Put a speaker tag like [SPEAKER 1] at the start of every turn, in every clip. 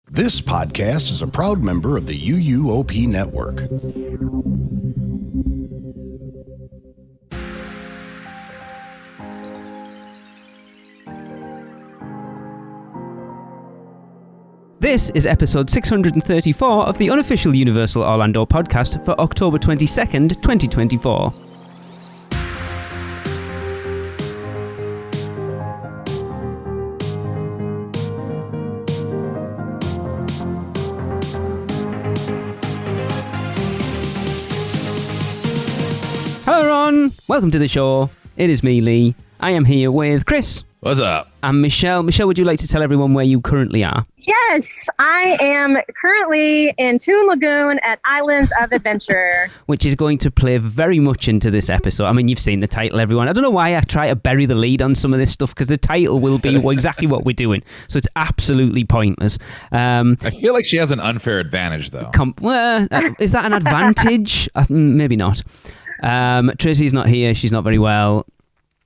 [SPEAKER 1] This podcast is a proud member of the UUOP network.
[SPEAKER 2] This is episode 634 of the unofficial Universal Orlando podcast for October 22nd, 2024. Hello everyone, welcome to the show. It is me, Lee. I am here with Chris.
[SPEAKER 3] What's up?
[SPEAKER 2] And Michelle. Michelle, would you like to tell everyone where you currently are?
[SPEAKER 4] Yes, I am currently in Toon Lagoon at Islands of Adventure.
[SPEAKER 2] Which is going to play very much into this episode. I mean, you've seen the title, everyone. I don't know why I try to bury the lead on some of this stuff, because the title will be exactly what we're doing. So it's absolutely pointless.
[SPEAKER 3] I feel like she has an unfair advantage, though.
[SPEAKER 2] Is that an advantage? Maybe not. Tracy's not here. She's not very well.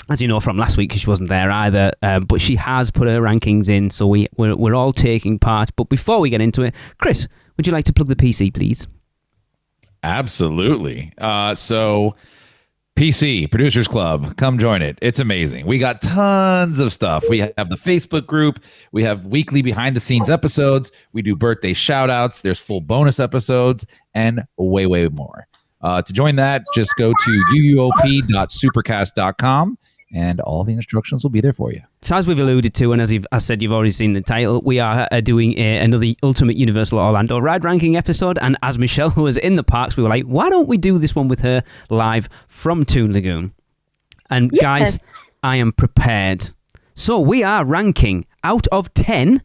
[SPEAKER 2] As you know from last week, because she wasn't there either, but she has put her rankings in, so we're all taking part. But before we get into it, Chris, would you like to plug the PC, please?
[SPEAKER 3] Absolutely. So, PC, Producers Club, come join it. It's amazing. We got tons of stuff. We have the Facebook group. We have weekly behind-the-scenes episodes. We do birthday shout-outs. There's full bonus episodes, and way, way more. To join that, just go to uop.supercast.com. And all the instructions will be there for you.
[SPEAKER 2] So as we've alluded to, and as I said, you've already seen the title, we are doing another Ultimate Universal Orlando Ride Ranking episode. And as Michelle was in the parks, we were like, why don't we do this one with her live from Toon Lagoon? And
[SPEAKER 4] yes.
[SPEAKER 2] Guys, I am prepared. So we are ranking out of 10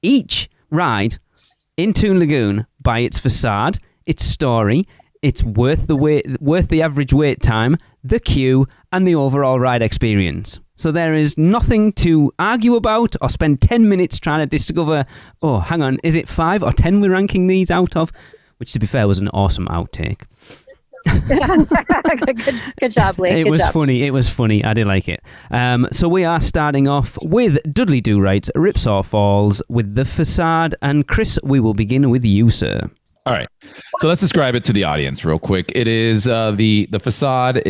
[SPEAKER 2] each ride in Toon Lagoon by its facade, its story, it's worth the average wait time, the queue, and the overall ride experience. So there is nothing to argue about or spend 10 minutes trying to discover, oh, hang on, is it 5 or 10 we're ranking these out of? Which, to be fair, was an awesome outtake.
[SPEAKER 4] Good job, Lee.
[SPEAKER 2] It was funny. I did like it. So we are starting off with Dudley Do Right's Ripsaw Falls with the facade. And Chris, we will begin with you, sir.
[SPEAKER 3] All right. So let's describe it to the audience real quick. It is the facade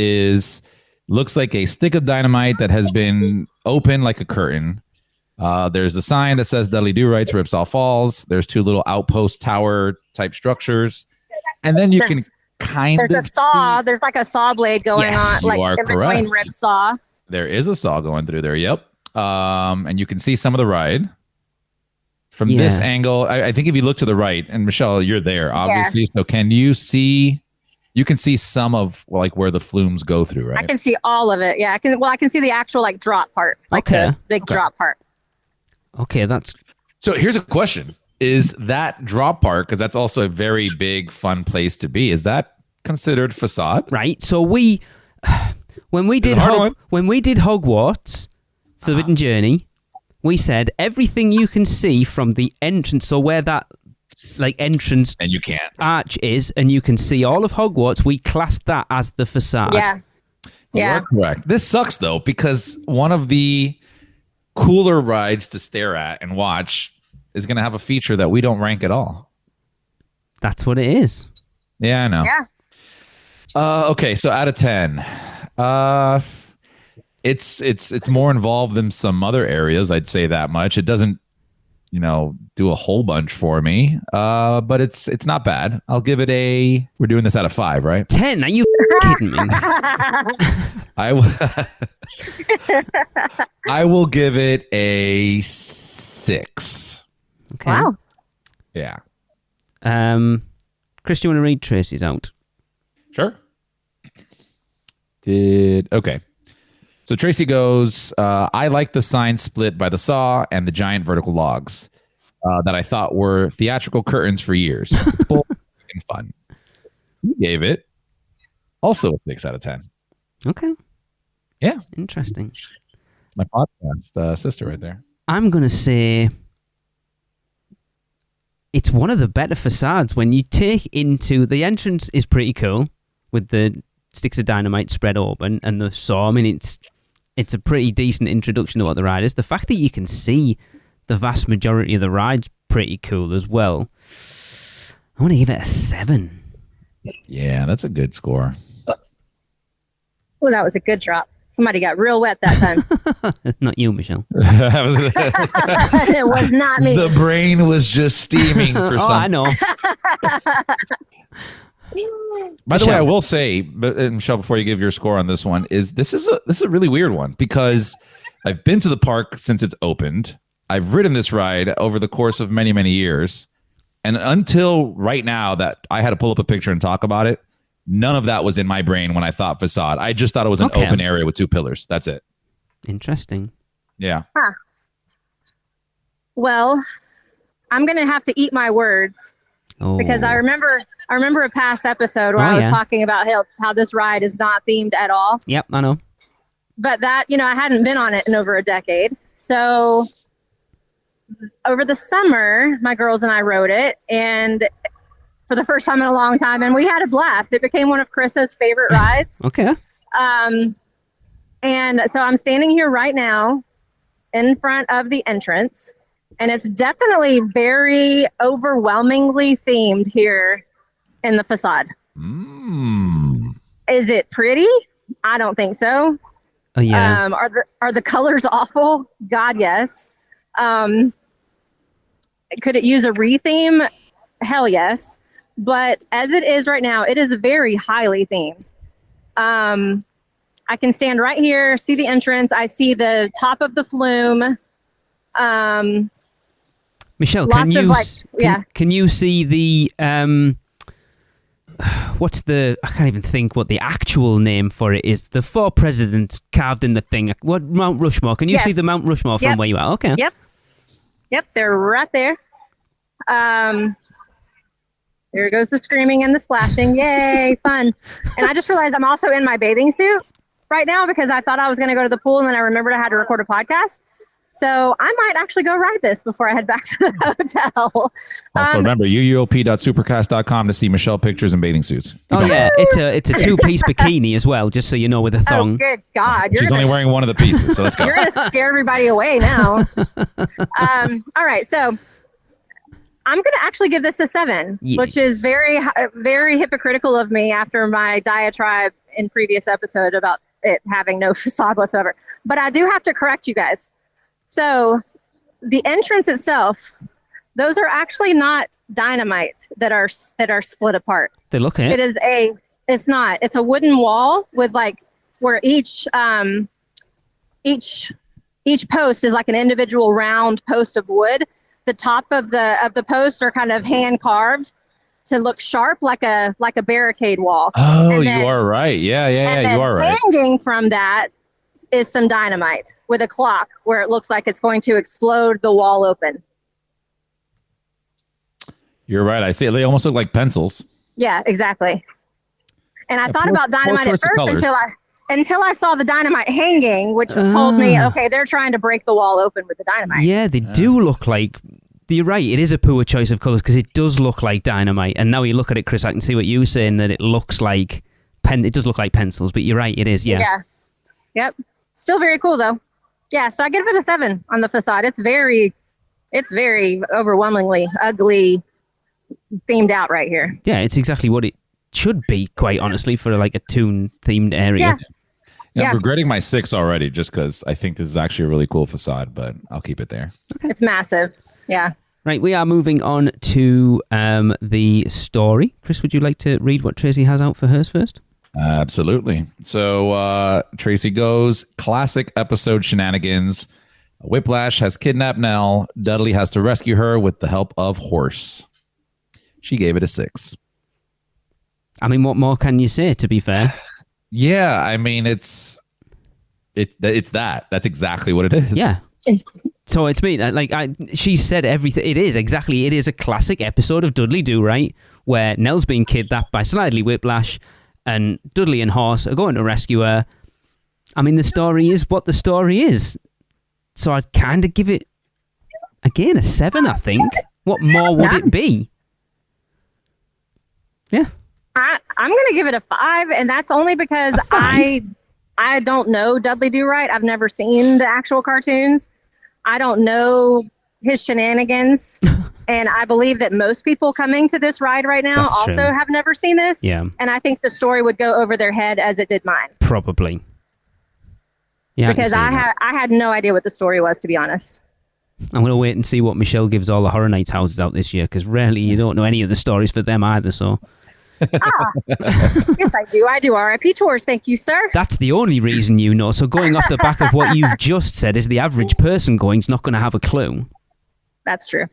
[SPEAKER 3] looks like a stick of dynamite that has been open like a curtain. There's a sign that says Dudley Do Right's Ripsaw Falls. There's two little outpost tower type structures. And then you can kind of
[SPEAKER 4] There's a saw. There's like a saw blade going on, like in between Ripsaw.
[SPEAKER 3] There is a saw going through there. Yep. And you can see some of the ride. From this angle, I think if you look to the right, and Michelle, you're there, obviously. Yeah. So can you see? You can see some of like where the flumes go through, right?
[SPEAKER 4] I can see all of it. Yeah, I can see the actual like drop part, like the big drop part.
[SPEAKER 2] Okay,
[SPEAKER 3] so. Here's a question: is that drop part, because that's also a very big, fun place to be? Is that considered facade?
[SPEAKER 2] Right. So when we did Hogwarts Forbidden Journey. We said everything you can see from the entrance, so where that entrance
[SPEAKER 3] and you can't
[SPEAKER 2] arch is, and you can see all of Hogwarts, we classed that as the facade.
[SPEAKER 4] Yeah.
[SPEAKER 3] You're correct. This sucks though, because one of the cooler rides to stare at and watch is going to have a feature that we don't rank at all.
[SPEAKER 2] That's what it is.
[SPEAKER 3] Yeah, I know.
[SPEAKER 4] Yeah.
[SPEAKER 3] Okay, so out of 10, It's more involved than some other areas, I'd say that much. It doesn't, do a whole bunch for me, but it's not bad. I'll give it we're doing this out of 5, right?
[SPEAKER 2] 10? Are you kidding me?
[SPEAKER 3] I will give it a 6.
[SPEAKER 2] Okay.
[SPEAKER 4] Wow.
[SPEAKER 3] Yeah.
[SPEAKER 2] Chris, do you want to read Tracy's out?
[SPEAKER 3] Sure. Okay. So Tracy goes, I like the sign split by the saw and the giant vertical logs that I thought were theatrical curtains for years. It's bold and fun. You gave it also a 6 out of 10.
[SPEAKER 2] Okay.
[SPEAKER 3] Yeah.
[SPEAKER 2] Interesting.
[SPEAKER 3] My podcast sister right there.
[SPEAKER 2] I'm going to say it's one of the better facades when you take into... The entrance is pretty cool with the sticks of dynamite spread open and the saw. I mean, it's a pretty decent introduction to what the ride is. The fact that you can see the vast majority of the ride's pretty cool as well. I want to give it a 7.
[SPEAKER 3] Yeah, that's a good score.
[SPEAKER 4] Oh, that was a good drop. Somebody got real wet that time.
[SPEAKER 2] Not you, Michelle.
[SPEAKER 4] It was not me.
[SPEAKER 3] The brain was just steaming for some.
[SPEAKER 2] I know.
[SPEAKER 3] By the way, I
[SPEAKER 2] Michelle.
[SPEAKER 3] will say, Michelle, before you give your score on this one, this is a really weird one because I've been to the park since it's opened. I've ridden this ride over the course of many, many years. And until right now that I had to pull up a picture and talk about it, none of that was in my brain when I thought facade. I just thought it was an open area with 2 pillars. That's it.
[SPEAKER 2] Interesting.
[SPEAKER 3] Yeah.
[SPEAKER 4] Huh. Well, I'm going to have to eat my words because I remember a past episode where I was talking about how this ride is not themed at all.
[SPEAKER 2] Yep, I know.
[SPEAKER 4] But that, I hadn't been on it in over a decade. So over the summer, my girls and I rode it, and for the first time in a long time, and we had a blast. It became one of Chris's favorite rides.
[SPEAKER 2] Okay.
[SPEAKER 4] And so I'm standing here right now in front of the entrance, and it's definitely very overwhelmingly themed here in the facade. Is it pretty? I don't think so.
[SPEAKER 2] Oh, yeah.
[SPEAKER 4] Are the colors awful? God, yes. Could it use a retheme? Hell yes. But as it is right now, it is very highly themed. I can stand right here, see the entrance. I see the top of the flume.
[SPEAKER 2] Michelle, can you see the what's the, I can't even think what the actual name for it is. The 4 presidents carved in the thing. What, Mount Rushmore? Can you see the Mount Rushmore from where you are? Okay.
[SPEAKER 4] Yep, they're right there. There goes the screaming and the splashing. Yay, fun. And I just realized I'm also in my bathing suit right now because I thought I was going to go to the pool and then I remembered I had to record a podcast. So I might actually go ride this before I head back to the hotel.
[SPEAKER 3] Also, remember, uuop.supercast.com to see Michelle pictures in bathing suits.
[SPEAKER 2] Yeah, it's a 2-piece bikini as well, just so you know, with a thong.
[SPEAKER 4] Oh, good God.
[SPEAKER 3] She's only wearing one of the pieces, so let's go.
[SPEAKER 4] You're going to scare everybody away now. All right, so I'm going to actually give this a 7, which is very, very hypocritical of me after my diatribe in previous episode about it having no facade whatsoever. But I do have to correct you guys. So the entrance itself, those are actually not dynamite that are split apart.
[SPEAKER 2] They look it.
[SPEAKER 4] It's not. It's a wooden wall with where each post is like an individual round post of wood. The top of the posts are kind of hand carved to look sharp, like a barricade wall.
[SPEAKER 3] Oh, you are right. Yeah, you are right.
[SPEAKER 4] Hanging from that is some dynamite with a clock where it looks like it's going to explode the wall open.
[SPEAKER 3] You're right. I see it. They almost look like pencils.
[SPEAKER 4] Yeah, exactly. And I thought about dynamite at first until I saw the dynamite hanging, which told me, okay, they're trying to break the wall open with the dynamite.
[SPEAKER 2] Yeah, they do look like. You're right. It is a poor choice of colors because it does look like dynamite. And now you look at it, Chris, I can see what you're saying, that it looks like it does look like pencils. But you're right. It is. Yeah.
[SPEAKER 4] Yeah. Yep. Still very cool though. Yeah. So I give it a 7 on the facade. It's very overwhelmingly ugly, themed out right here.
[SPEAKER 2] Yeah, it's exactly what it should be, quite honestly, for like a Toon themed area.
[SPEAKER 3] Yeah. I'm regretting my 6 already just because I think this is actually a really cool facade, but I'll keep it there.
[SPEAKER 4] Okay. It's massive. Yeah.
[SPEAKER 2] Right, we are moving on to the story. Chris, would you like to read what Tracy has out for hers first?
[SPEAKER 3] Absolutely. So Tracy goes, classic episode shenanigans. Whiplash has kidnapped Nell. Dudley has to rescue her with the help of Horse. She gave it a 6.
[SPEAKER 2] I mean, what more can you say, to be fair?
[SPEAKER 3] Yeah, I mean, it's that. That's exactly what it is.
[SPEAKER 2] Yeah. So it's me. She said everything. It is a classic episode of Dudley Do Right, where Nell's being kidnapped by Slidely Whiplash, and Dudley and Horse are going to rescue her. I mean, the story is what the story is. So I'd kind of give it, again, a 7, I think. What more would it be? Yeah.
[SPEAKER 4] I'm going to give it a 5, and that's only because I don't know Dudley Do Right. I've never seen the actual cartoons. I don't know his shenanigans. And I believe that most people coming to this ride right now
[SPEAKER 2] That's
[SPEAKER 4] also
[SPEAKER 2] true.
[SPEAKER 4] have never seen this.
[SPEAKER 2] Yeah.
[SPEAKER 4] And I think the story would go over their head as it did mine.
[SPEAKER 2] Probably. Yeah,
[SPEAKER 4] Because I had no idea what the story was, to be honest.
[SPEAKER 2] I'm going to wait and see what Michelle gives all the Horror Nights houses out this year, because rarely you don't know any of the stories for them either, so...
[SPEAKER 4] Yes, I do. I do RIP tours. Thank you, sir.
[SPEAKER 2] That's the only reason you know. So going off the back of what you've just said is the average person going's not going to have a clue.
[SPEAKER 4] That's true.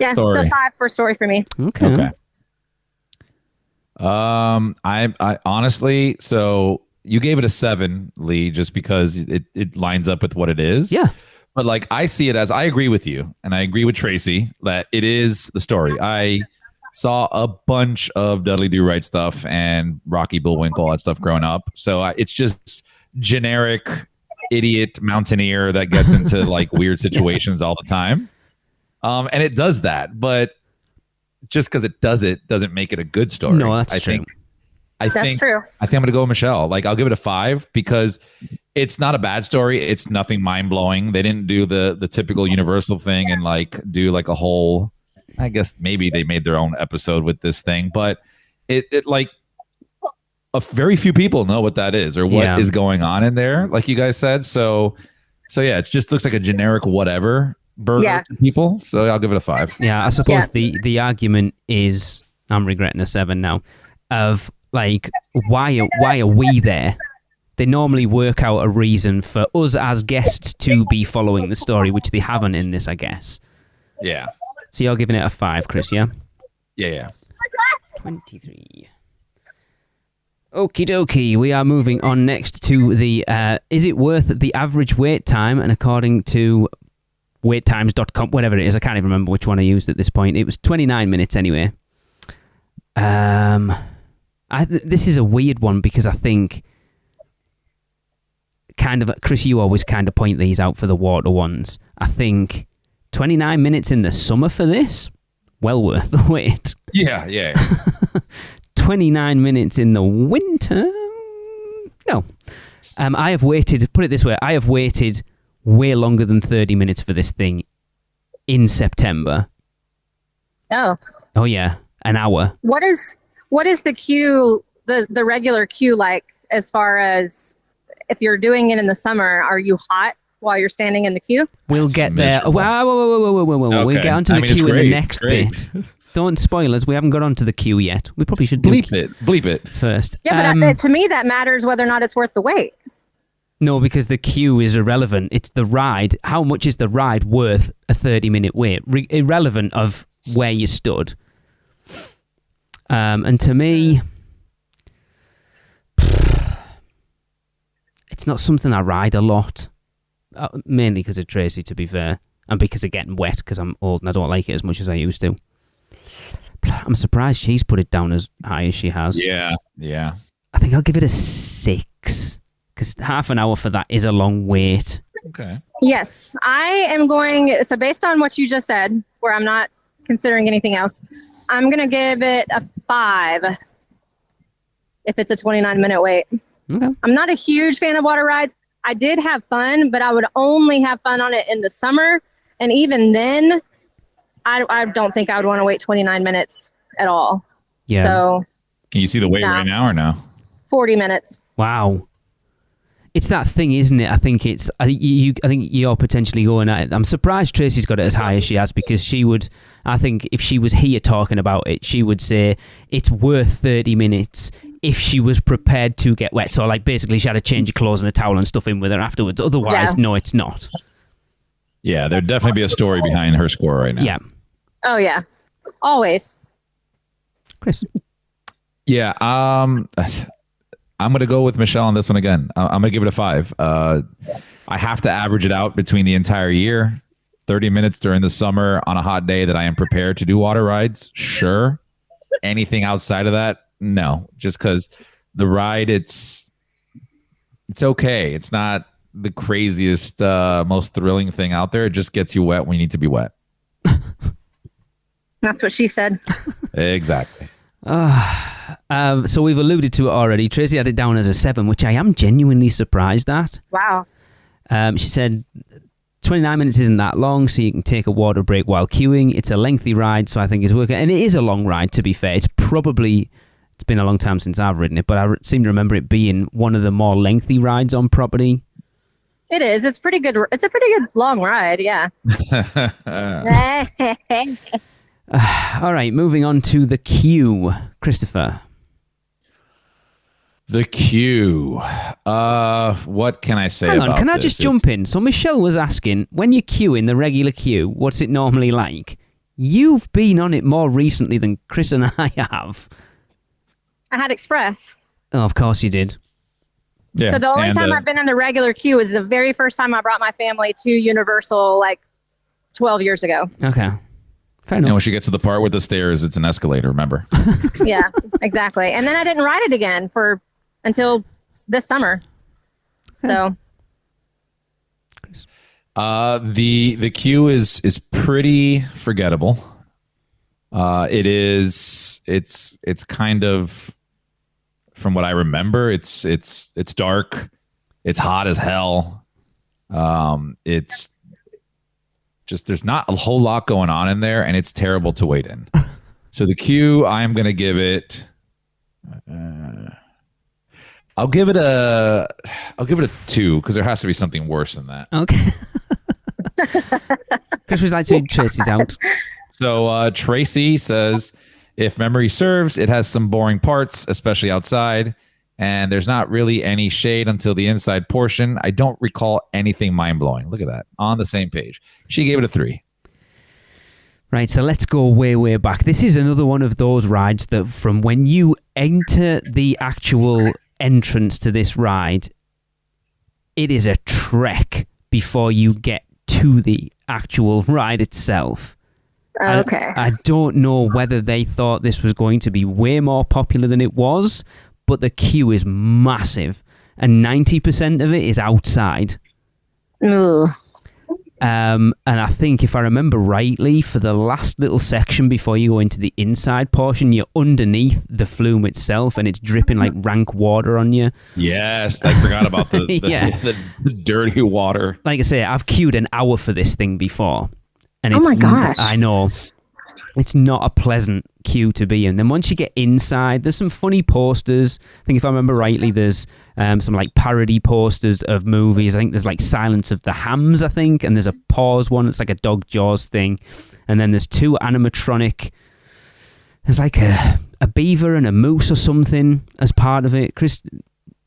[SPEAKER 4] Yeah,
[SPEAKER 3] Story.
[SPEAKER 4] so 5 for story for me.
[SPEAKER 2] Okay.
[SPEAKER 3] I honestly, so you gave it a 7, Lee, just because it lines up with what it is.
[SPEAKER 2] Yeah.
[SPEAKER 3] But like, I see it as, I agree with you, and I agree with Tracy that it is the story. I saw a bunch of Dudley Do Right stuff and Rocky Bullwinkle, all that stuff growing up. So it's just generic idiot mountaineer that gets into like weird situations all the time. And it does that, but just because it doesn't make it a good story.
[SPEAKER 2] No, that's
[SPEAKER 3] I
[SPEAKER 2] true.
[SPEAKER 3] think
[SPEAKER 4] That's true.
[SPEAKER 3] I think I'm gonna go with Michelle. Like, I'll give it a 5 because it's not a bad story. It's nothing mind blowing. They didn't do the typical Universal thing and like do like a whole. I guess maybe they made their own episode with this thing, but it like a very few people know what that is or what is going on in there. Like you guys said, so yeah, it just looks like a generic whatever burger to people. So I'll give it a 5.
[SPEAKER 2] Yeah, I suppose the argument is, I'm regretting a 7 now, of like, why are we there? They normally work out a reason for us as guests to be following the story, which they haven't in this, I guess.
[SPEAKER 3] Yeah.
[SPEAKER 2] So you're giving it a 5, Chris, yeah?
[SPEAKER 3] Yeah.
[SPEAKER 2] 23. Okie dokie, we are moving on next to the, is it worth the average wait time? And according to waittimes.com, whatever it is, I can't even remember which one I used at this point. It was 29 minutes anyway. This is a weird one because I think kind of, Chris, you always kind of point these out for the water ones. I think 29 minutes in the summer for this, well worth the wait.
[SPEAKER 3] Yeah.
[SPEAKER 2] 29 minutes in the winter? No. I have waited, put it this way, I have waited way longer than 30 minutes for this thing in September.
[SPEAKER 4] Oh.
[SPEAKER 2] Oh, yeah. An hour.
[SPEAKER 4] What is the queue, the regular queue like, as far as if you're doing it in the summer, are you hot while you're standing in the queue?
[SPEAKER 2] We'll get there. Whoa.
[SPEAKER 3] Okay.
[SPEAKER 2] We'll get onto the queue in the next
[SPEAKER 3] great.
[SPEAKER 2] bit. Don't spoil us. We haven't got onto the queue yet. We probably should
[SPEAKER 3] bleep it
[SPEAKER 2] first.
[SPEAKER 4] Yeah, but to me that matters whether or not it's worth the wait.
[SPEAKER 2] No, because the queue is irrelevant. It's the ride. How much is the ride worth a 30-minute wait? Irrelevant of where you stood. And to me, it's not something I ride a lot. Mainly because of Tracy, to be fair. And because of getting wet, because I'm old and I don't like it as much as I used to. I'm surprised she's put it down as high as she has.
[SPEAKER 3] Yeah.
[SPEAKER 2] I think I'll give it a 6. Because half an hour for that is a long wait.
[SPEAKER 3] Okay.
[SPEAKER 4] Yes, I am going. So based on what you just said, where I'm not considering anything else, I'm going to give it a 5 if it's a 29-minute wait.
[SPEAKER 2] Okay.
[SPEAKER 4] I'm not a huge fan of water rides. I did have fun, but I would only have fun on it in the summer. And even then, I don't think I would want to wait 29 minutes at all.
[SPEAKER 2] Yeah.
[SPEAKER 4] So,
[SPEAKER 3] can you see the wait right now or no?
[SPEAKER 4] 40 minutes.
[SPEAKER 2] Wow. It's that thing, isn't it? I think you're potentially going at it. I'm surprised Tracy's got it as high as she has, because she would, I think if she was here talking about it, she would say it's worth 30 minutes if she was prepared to get wet. So like basically she had to change her clothes and a towel and stuff in with her afterwards. Otherwise, no, it's not.
[SPEAKER 3] Yeah, there'd definitely be a story behind her score right now.
[SPEAKER 2] Yeah.
[SPEAKER 4] Oh, yeah. Always.
[SPEAKER 2] Chris?
[SPEAKER 3] Yeah, I'm going to go with Michelle on this one again. I'm going to give it a 5. I have to average it out between the entire year. 30 minutes during the summer on a hot day that I am prepared to do water rides, sure. Anything outside of that, no. Just because the ride, it's okay. It's not the craziest, most thrilling thing out there. It just gets you wet when you need to be wet.
[SPEAKER 4] That's what she said.
[SPEAKER 3] Exactly.
[SPEAKER 2] So we've alluded to it already. Tracy had it down as a 7, which I am genuinely surprised at.
[SPEAKER 4] Wow.
[SPEAKER 2] She said 29 minutes isn't that long, so you can take a water break while queuing. It's a lengthy ride, so I think it's working. And it is a long ride, to be fair. It's been a long time since I've ridden it, but I seem to remember it being one of the more lengthy rides on property.
[SPEAKER 4] It is. It's pretty good. It's a pretty good long ride. Yeah.
[SPEAKER 2] All right, moving on to the queue. Christopher.
[SPEAKER 3] The queue. What can I say
[SPEAKER 2] Hang on,
[SPEAKER 3] about
[SPEAKER 2] can I
[SPEAKER 3] this?
[SPEAKER 2] just jump in? So Michelle was asking, when you queue in the regular queue, what's it normally like? You've been on it more recently than Chris and I have.
[SPEAKER 4] I had Express.
[SPEAKER 2] Oh, of course you did.
[SPEAKER 3] Yeah.
[SPEAKER 4] So the only time I've been in the regular queue is the very first time I brought my family to Universal, like 12 years ago.
[SPEAKER 2] Okay. Fair
[SPEAKER 3] And
[SPEAKER 2] enough.
[SPEAKER 3] when she gets to the part with the stairs, it's an escalator, remember?
[SPEAKER 4] Yeah, exactly. And then I didn't ride it again until this summer. So
[SPEAKER 3] the queue is pretty forgettable. It's kind of, from what I remember, it's dark, it's hot as hell. It's just, there's not a whole lot going on in there, and it's terrible to wait in. So the queue, I'm gonna give it. I'll give it a 2, because there has to be something worse than that.
[SPEAKER 2] Okay. Chris would like to trace it out.
[SPEAKER 3] So Tracy says, if memory serves, it has some boring parts, especially outside, and there's not really any shade until the inside portion. I don't recall anything mind-blowing. Look at that. On the same page. She gave it a 3.
[SPEAKER 2] Right, so let's go way, way back. This is another one of those rides that from when you enter the actual entrance to this ride, it is a trek before you get to the actual ride itself.
[SPEAKER 4] okay.
[SPEAKER 2] I don't know whether they thought this was going to be way more popular than it was, but the queue is massive, and 90% of it is outside.
[SPEAKER 4] Ooh.
[SPEAKER 2] And I think, if I remember rightly, for the last little section before you go into the inside portion, you're underneath the flume itself, and it's dripping like rank water on you.
[SPEAKER 3] Yes, I forgot about the the dirty water.
[SPEAKER 2] Like I say, I've queued an hour for this thing before. And
[SPEAKER 4] Oh my gosh.
[SPEAKER 2] I know. It's not a pleasant queue to be in. Then once you get inside, there's some funny posters. I think, if I remember rightly, there's some like parody posters of movies. I think there's like Silence of the Hams, I think, and there's a Paws one. It's like a Dog Jaws thing. And then there's 2 animatronic. There's like a beaver and a moose or something as part of it. Chris,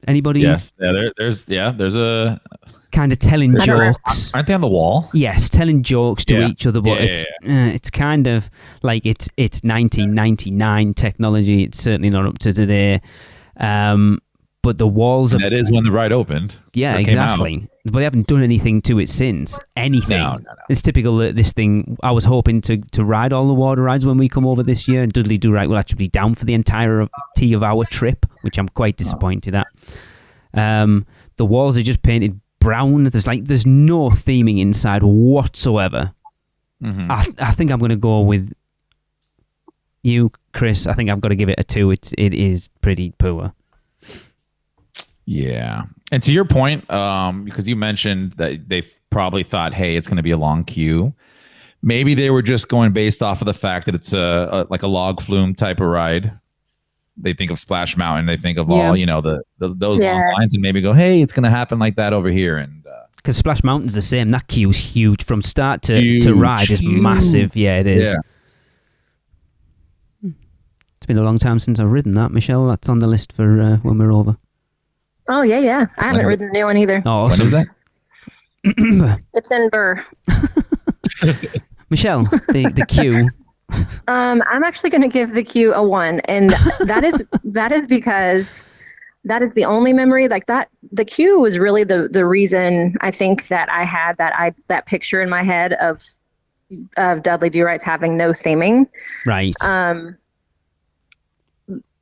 [SPEAKER 2] anybody?
[SPEAKER 3] Yes, yeah, there's a
[SPEAKER 2] kind of telling jokes.
[SPEAKER 3] Aren't they on the wall?
[SPEAKER 2] Yes, telling jokes to each other, but it's kind of like it's 1999 technology. It's certainly not up to today. But the walls
[SPEAKER 3] That is when the ride opened.
[SPEAKER 2] Yeah, exactly. But they haven't done anything to it since. Anything.
[SPEAKER 3] No.
[SPEAKER 2] It's typical that this thing, I was hoping to ride all the water rides when we come over this year, and Dudley Do Right will actually be down for the entirety of our trip, which I'm quite disappointed at. The walls are just painted brown. There's no theming inside whatsoever. Mm-hmm. I think I'm going to go with you, Chris. I think I've got to give it a 2. It is pretty poor.
[SPEAKER 3] Yeah. And to your point, because you mentioned that they probably thought, hey, it's going to be a long queue. Maybe they were just going based off of the fact that it's like a log flume type of ride. They think of Splash Mountain. They think of all, those long lines, and maybe go, hey, it's going to happen like that over here. And
[SPEAKER 2] because Splash Mountain's the same. That queue's huge. From start to ride is massive. Yeah, it is. Yeah. It's been a long time since I've ridden that, Michelle. That's on the list for when we're over.
[SPEAKER 4] Oh, yeah. I haven't ridden the new one either.
[SPEAKER 2] Oh, awesome.
[SPEAKER 3] When is that?
[SPEAKER 4] It's in Burr.
[SPEAKER 2] Michelle, the queue.
[SPEAKER 4] I'm actually going to give the queue a 1, and that is because that is the only memory like that. The queue was really the reason I think that I had that picture in my head of Dudley Do Right's having no theming.
[SPEAKER 2] Right.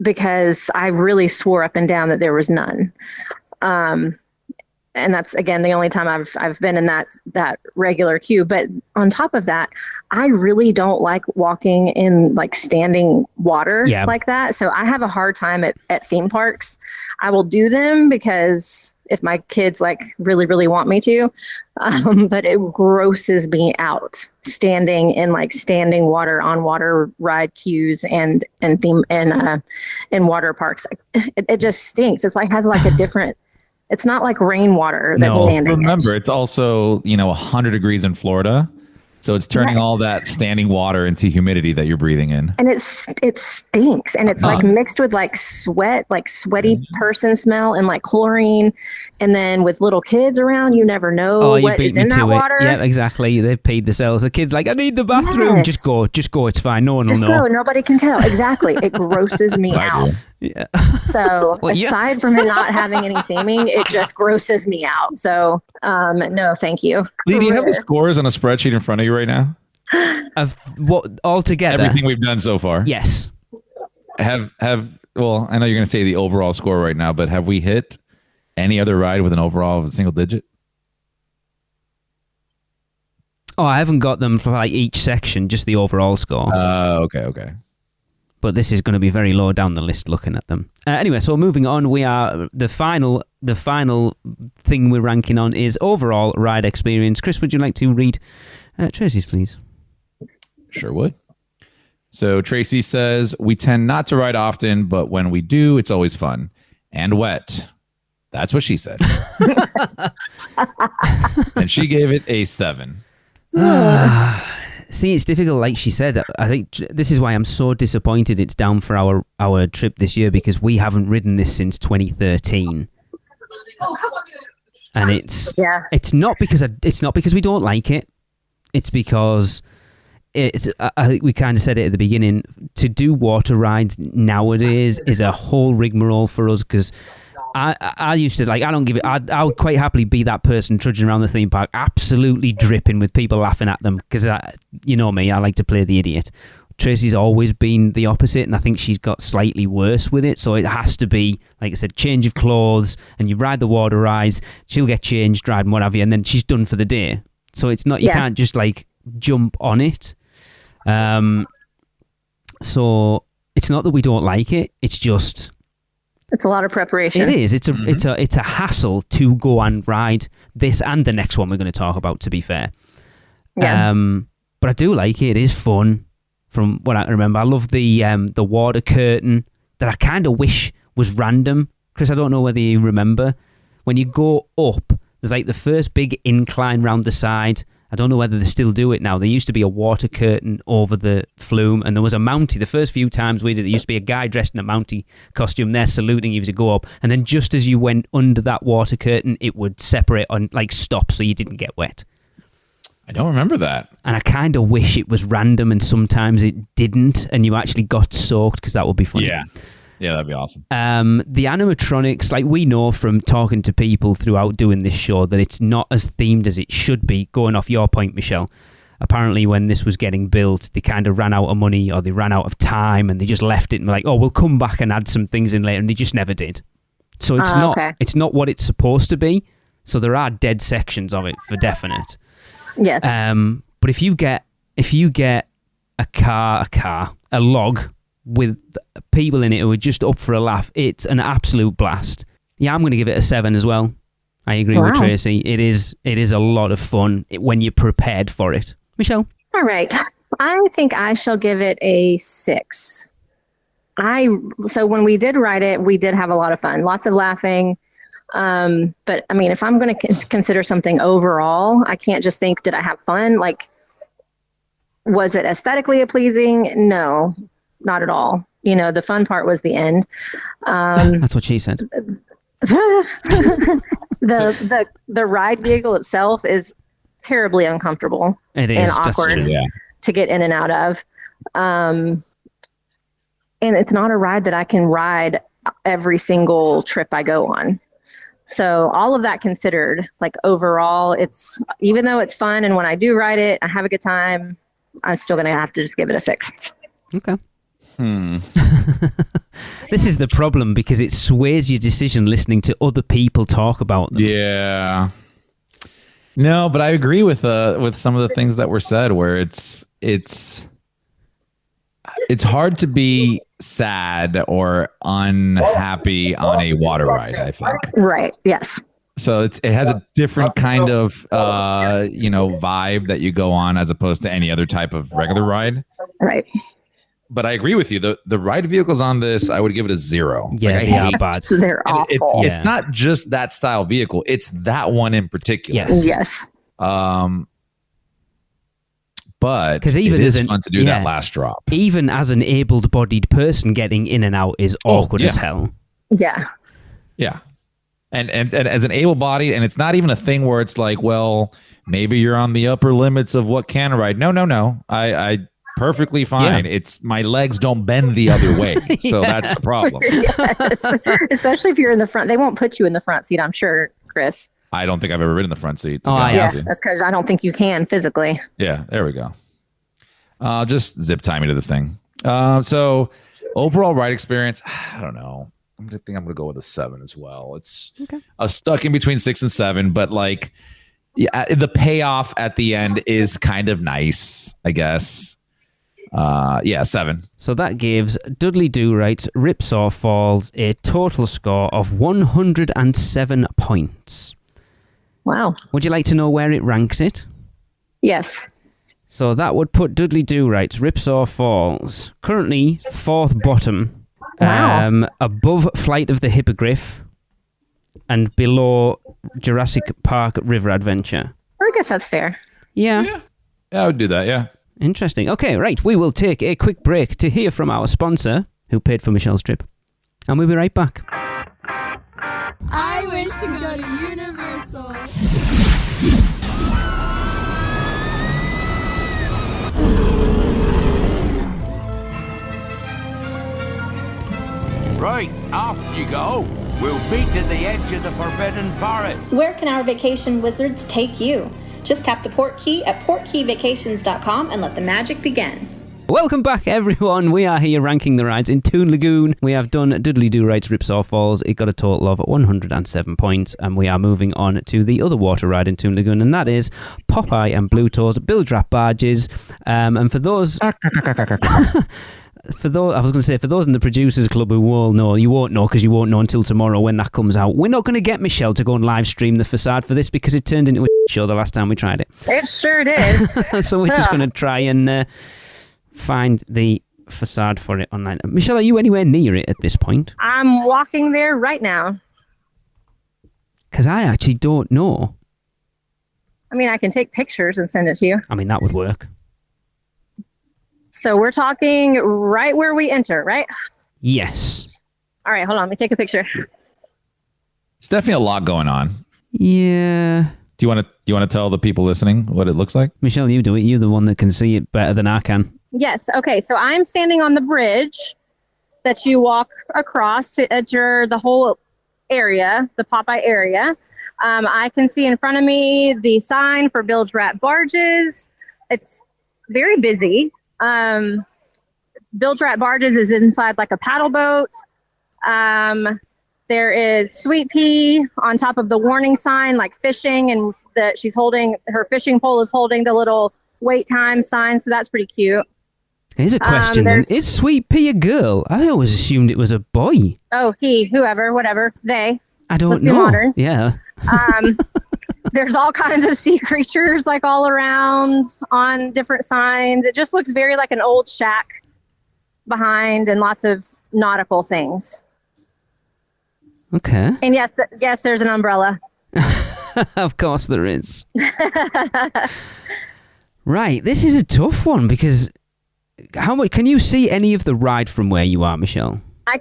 [SPEAKER 4] Because I really swore up and down that there was none. And that's, again, the only time I've been in that regular queue. But on top of that, I really don't like walking in like standing water like that. So I have a hard time at theme parks. I will do them because if my kids like really, really want me to. But it grosses me out standing in like standing water on water ride queues and in water parks. It just stinks. It's like has like a different. It's not like rainwater that's standing.
[SPEAKER 3] Remember, it's also 100 degrees in Florida. So it's turning all that standing water into humidity that you're breathing in.
[SPEAKER 4] And it stinks. And it's like mixed with like sweat, like sweaty person smell and like chlorine. And then with little kids around, you never know what is in that water.
[SPEAKER 2] Yeah, exactly. They've paid the sales. The kid's like, I need the bathroom. Yes. Just go. It's fine. No one will know.
[SPEAKER 4] Just go. Nobody can tell. Exactly. It grosses me out.
[SPEAKER 2] Yeah.
[SPEAKER 4] So aside from it not having any theming, it just grosses me out. So no, thank you.
[SPEAKER 3] Lee, do you have the scores on a spreadsheet in front of you right now?
[SPEAKER 2] Of what altogether?
[SPEAKER 3] Everything we've done so far.
[SPEAKER 2] Yes.
[SPEAKER 3] Well, I know you're going to say the overall score right now, but have we hit any other ride with an overall of a single digit?
[SPEAKER 2] Oh, I haven't got them for like each section, just the overall score.
[SPEAKER 3] Okay.
[SPEAKER 2] But this is going to be very low down the list looking at them. Anyway, so moving on, we are the final thing we're ranking on is overall ride experience. Chris, would you like to read Tracy's, please?
[SPEAKER 3] Sure would. So Tracy says, we tend not to ride often, but when we do, it's always fun and wet. That's what she said. And she gave it a 7.
[SPEAKER 2] See, it's difficult, like she said. I think this is why I'm so disappointed it's down for our trip this year, because we haven't ridden this since 2013. And it's not because we don't like it. It's because I think we kind of said it at the beginning. To do water rides nowadays is a whole rigmarole for us, because I used to I don't give it. I would quite happily be that person trudging around the theme park, absolutely dripping with people laughing at them, because you know me, I like to play the idiot. Tracy's always been the opposite, and I think she's got slightly worse with it. So it has to be, like I said, change of clothes, and you ride the water rides. She'll get changed, dried, and what have you, and then she's done for the day. So it's not, you can't just like jump on it. So it's not that we don't like it. It's just.
[SPEAKER 4] It's a lot of preparation.
[SPEAKER 2] It is. It's a hassle to go and ride this and the next one we're going to talk about, to be fair. Yeah. But I do like it. It is fun from what I remember. I love the water curtain that I kind of wish was random. Chris, I don't know whether you remember. When you go up, there's like the first big incline round the side. I don't know whether they still do it now. There used to be a water curtain over the flume, and there was a Mountie. The first few times we did, there used to be a guy dressed in a Mountie costume there saluting you to go up. And then just as you went under that water curtain, it would separate and like stop so you didn't get wet.
[SPEAKER 3] I don't remember that.
[SPEAKER 2] And I kind of wish it was random and sometimes it didn't, and you actually got soaked, because that would be funny.
[SPEAKER 3] Yeah, that'd be awesome.
[SPEAKER 2] The animatronics, like we know from talking to people throughout doing this show, that it's not as themed as it should be. Going off your point, Michelle, apparently when this was getting built, they kind of ran out of money or they ran out of time, and they just left it and were like, oh, we'll come back and add some things in later, and they just never did. So it's not what it's supposed to be. So there are dead sections of it for definite.
[SPEAKER 4] Yes.
[SPEAKER 2] But if you get a log with people in it who are just up for a laugh, it's an absolute blast. Yeah, I'm going to give it a 7 as well. I agree with Tracy. It is a lot of fun when you're prepared for it. Michelle?
[SPEAKER 4] All right. I think I shall give it a 6. So when we did ride it, we did have a lot of fun, lots of laughing. But I mean, if I'm going to consider something overall, I can't just think, did I have fun? Like, was it aesthetically pleasing? No, not at all. You know, the fun part was the end.
[SPEAKER 2] That's what she said.
[SPEAKER 4] The ride vehicle itself is terribly uncomfortable.
[SPEAKER 2] It is
[SPEAKER 4] and awkward to get in and out of. And it's not a ride that I can ride every single trip I go on. So all of that considered, like overall, it's, even though it's fun and when I do ride it, I have a good time, I'm still going to have to just give it a 6.
[SPEAKER 2] Okay. This is the problem, because it sways your decision listening to other people talk about them.
[SPEAKER 3] Yeah. No, but I agree with some of the things that were said, where it's hard to be sad or unhappy on a water ride, I think.
[SPEAKER 4] Right. Yes.
[SPEAKER 3] So it has a different kind of vibe that you go on as opposed to any other type of regular ride.
[SPEAKER 4] Right.
[SPEAKER 3] But I agree with you. The ride vehicles on this, I would give it a 0.
[SPEAKER 2] Yeah,
[SPEAKER 3] like,
[SPEAKER 2] they are bad.
[SPEAKER 4] So they're awful.
[SPEAKER 3] It's not just that style vehicle. It's that one in particular.
[SPEAKER 2] Yes.
[SPEAKER 3] But
[SPEAKER 2] because even
[SPEAKER 3] it is fun to do that last drop.
[SPEAKER 2] Even as an able-bodied person, getting in and out is awkward as hell.
[SPEAKER 4] Yeah.
[SPEAKER 3] Yeah. And as an able-bodied, and it's not even a thing where it's like, well, maybe you're on the upper limits of what can ride. No. I perfectly fine.
[SPEAKER 2] Yeah.
[SPEAKER 3] It's my legs don't bend the other way. So that's the problem.
[SPEAKER 4] Yes. Especially if you're in the front. They won't put you in the front seat, I'm sure, Chris.
[SPEAKER 3] I don't think I've ever been in the front seat.
[SPEAKER 4] Yeah, that's because I don't think you can physically.
[SPEAKER 3] Yeah, there we go. Just zip tie me to the thing. So overall ride experience, I don't know. I think I'm going to go with a 7 as well. It's stuck in between 6 and 7, but like the payoff at the end is kind of nice, I guess. 7.
[SPEAKER 2] So that gives Dudley Do-Right's Ripsaw Falls a total score of 107 points.
[SPEAKER 4] Wow.
[SPEAKER 2] Would you like to know where it ranks it?
[SPEAKER 4] Yes.
[SPEAKER 2] So that would put Dudley Do-Right's Ripsaw Falls currently 4th bottom.
[SPEAKER 4] Wow.
[SPEAKER 2] Above Flight of the Hippogriff and below Jurassic Park River Adventure.
[SPEAKER 4] I guess that's fair.
[SPEAKER 2] Yeah,
[SPEAKER 3] I would do that, yeah.
[SPEAKER 2] Interesting. Okay, right. We will take a quick break to hear from our sponsor, who paid for Michelle's trip. And we'll be right back.
[SPEAKER 5] I wish to go to Universal.
[SPEAKER 6] Right, off you go. We'll meet at the edge of the Forbidden Forest.
[SPEAKER 7] Where can our vacation wizards take you? Just tap the port key at portkeyvacations.com and let the magic begin.
[SPEAKER 2] Welcome back, everyone. We are here ranking the rides in Toon Lagoon. We have done Dudley Do-Right's Ripsaw Falls. It got a total of 107 points, and we are moving on to the other water ride in Toon Lagoon, and that is Popeye and Blueto's Bilge-Rat Barges. And for those... For those in the Producers Club who will know, you won't know because you won't know until tomorrow when that comes out. We're not going to get Michelle to go and live stream the facade for this because it turned into a show the last time we tried it.
[SPEAKER 4] It sure did.
[SPEAKER 2] So we're just going to try and find the facade for it online. Michelle, are you anywhere near it at this point?
[SPEAKER 4] I'm walking there right now.
[SPEAKER 2] Because I actually don't know.
[SPEAKER 4] I mean, I can take pictures and send it to you.
[SPEAKER 2] I mean, that would work.
[SPEAKER 4] So we're talking right where we enter, right?
[SPEAKER 2] Yes.
[SPEAKER 4] All right, hold on. Let me take a picture.
[SPEAKER 3] It's definitely a lot going on.
[SPEAKER 2] Yeah.
[SPEAKER 3] Do you want to tell the people listening what it looks like?
[SPEAKER 2] Michelle, you do it. You're the one that can see it better than I can.
[SPEAKER 4] Yes. Okay. So I'm standing on the bridge that you walk across to enter the whole area, the Popeye area. I can see in front of me the sign for Bilge-Rat Barges. It's very busy. Bilge-Rat Barges is inside like a paddle boat. There is Sweet Pea on top of the warning sign, like fishing, and she's holding her fishing pole is holding the little wait time sign. So that's pretty cute.
[SPEAKER 2] Here's a question then. Is Sweet Pea a girl? I always assumed it was a boy.
[SPEAKER 4] Oh, he, whoever, whatever, they.
[SPEAKER 2] I don't
[SPEAKER 4] Let's
[SPEAKER 2] know.
[SPEAKER 4] Be modern.
[SPEAKER 2] Yeah.
[SPEAKER 4] There's all kinds of sea creatures like all around on different signs. It just looks very like an old shack behind and lots of nautical things.
[SPEAKER 2] Okay.
[SPEAKER 4] And yes, there's an umbrella.
[SPEAKER 2] Of course there is. Right. This is a tough one because how much can you see any of the ride from where you are, Michelle? I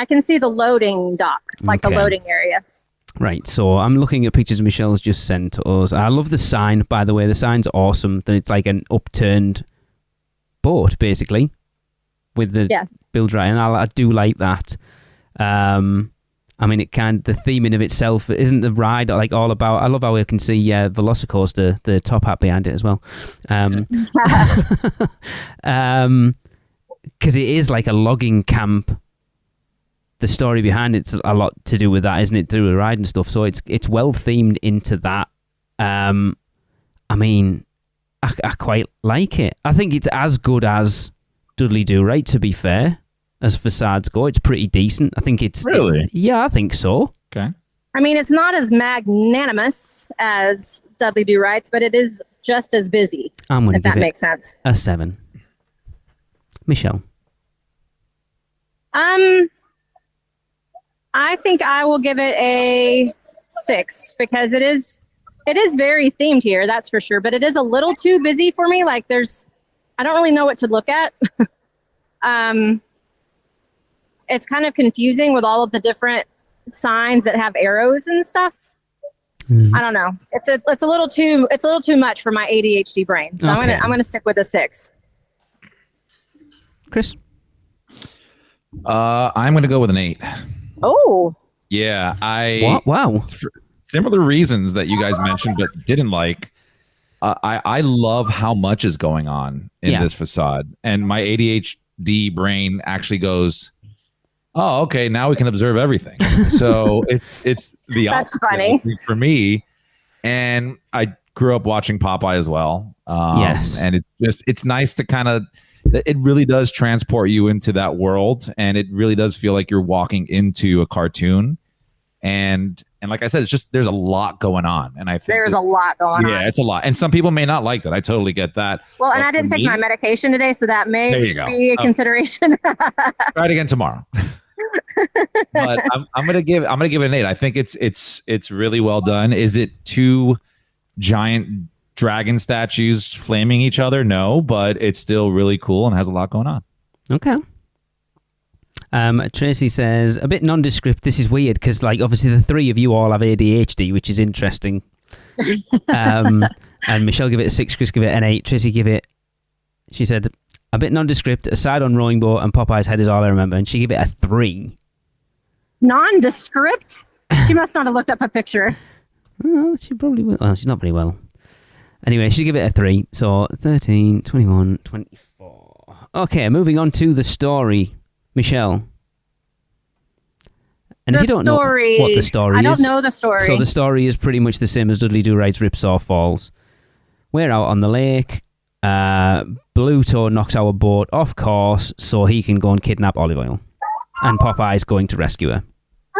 [SPEAKER 4] can see the loading dock, like the loading area.
[SPEAKER 2] Right, so I'm looking at pictures Michelle's just sent to us. I love the sign, by the way. The sign's awesome. That it's like an upturned boat, basically, with the Bilge-Rat, and I do like that. I mean, the theme in of itself isn't the ride like all about. I love how we can see Velocicoaster, the top hat behind it as well, because it is like a logging camp. The story behind it's a lot to do with that, isn't it? Through the ride and stuff. So it's well themed into that. I mean, I quite like it. I think it's as good as Dudley Do-Right, to be fair, as facades go. It's pretty decent. I think it's...
[SPEAKER 3] Really?
[SPEAKER 2] Yeah, I think so.
[SPEAKER 3] Okay.
[SPEAKER 4] I mean, it's not as magnanimous as Dudley Do Right's, but it is just as busy.
[SPEAKER 2] I'm going to give
[SPEAKER 4] that makes sense.
[SPEAKER 2] a 7. Michelle.
[SPEAKER 4] I think I will give it a 6 because it is very themed here, that's for sure. But it is a little too busy for me. Like I don't really know what to look at. It's kind of confusing with all of the different signs that have arrows and stuff. I don't know. It's a little too much for my ADHD brain. So
[SPEAKER 2] Okay.
[SPEAKER 4] I'm gonna stick with a 6.
[SPEAKER 2] Chris.
[SPEAKER 3] I'm going to go with an 8.
[SPEAKER 4] Oh.
[SPEAKER 3] Yeah,
[SPEAKER 2] What? Wow.
[SPEAKER 3] for similar reasons that you guys mentioned, but didn't like. I love how much is going on in this facade, and my ADHD brain actually goes, "Oh, okay, now we can observe everything." So it's the
[SPEAKER 4] That's
[SPEAKER 3] opposite
[SPEAKER 4] funny
[SPEAKER 3] for me. And I grew up watching Popeye as well.
[SPEAKER 2] Yes,
[SPEAKER 3] and it's nice to kind of. It really does transport you into that world, and it really does feel like you're walking into a cartoon. And like I said, it's just there's a lot going on, and I think
[SPEAKER 4] there's a lot going on.
[SPEAKER 3] Yeah, it's a lot, and some people may not like that. I totally get that.
[SPEAKER 4] Well, and
[SPEAKER 3] But
[SPEAKER 4] I didn't
[SPEAKER 3] for
[SPEAKER 4] take
[SPEAKER 3] me-
[SPEAKER 4] my medication today, so that may
[SPEAKER 3] There you go.
[SPEAKER 4] be a consideration.
[SPEAKER 3] Try it again tomorrow. But I'm gonna give it an 8. I think it's really well done. Is it 2 giant dragon statues flaming each other? No, but it's still really cool and has a lot going on.
[SPEAKER 2] Okay. Tracy says, a bit nondescript. This is weird because, like, obviously the 3 of you all have ADHD, which is interesting. And Michelle give it a 6, Chris give it an 8, Tracy give it, she said, a bit nondescript, aside on rowing boat and Popeye's head is all I remember, and she gave it a 3.
[SPEAKER 4] Nondescript? She must not have looked up a picture.
[SPEAKER 2] Well, she probably will. Well, she's not very well. Anyway, she give it a 3. So 13, 21, 24. Okay, moving on to the story. Michelle. And if you don't know what the story is...
[SPEAKER 4] I don't know the story.
[SPEAKER 2] So the story is pretty much the same as Dudley Do Right's Ripsaw Falls. We're out on the lake. Bluto knocks our boat off course so he can go and kidnap Olive Oil. And Popeye's going to rescue her.